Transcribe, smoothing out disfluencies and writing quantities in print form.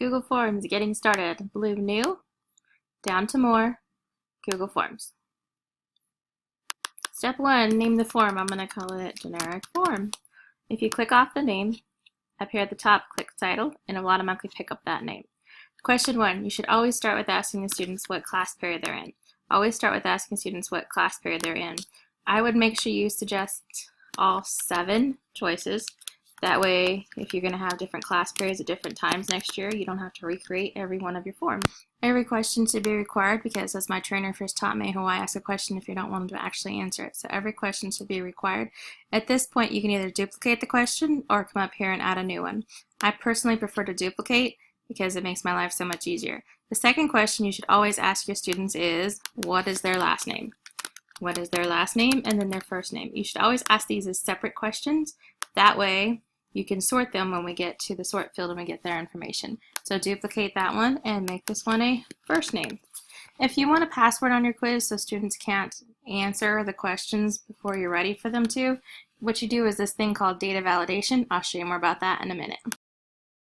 Google Forms, getting started. Blue, new, down to more, Google Forms. Step 1, name the form. I'm going to call it generic form. If you click off the name, up here at the top, click title, and it will automatically pick up that name. Question 1, you should always start with asking the students what class period they're in. Always start with asking students what class period they're in. I would make sure you suggest all 7 choices. That way, if you're going to have different class periods at different times next year, you don't have to recreate every one of your forms. Every question should be required because, as my trainer first taught me, why ask a question if you don't want them to actually answer it. So every question should be required. At this point, you can either duplicate the question or come up here and add a new one. I personally prefer to duplicate because it makes my life so much easier. The second question you should always ask your students is, what is their last name? What is their last name and then their first name? You should always ask these as separate questions. That way, you can sort them when we get to the sort field and we get their information. So duplicate that one and make this one a first name. If you want a password on your quiz so students can't answer the questions before you're ready for them to, what you do is this thing called data validation. I'll show you more about that in a minute.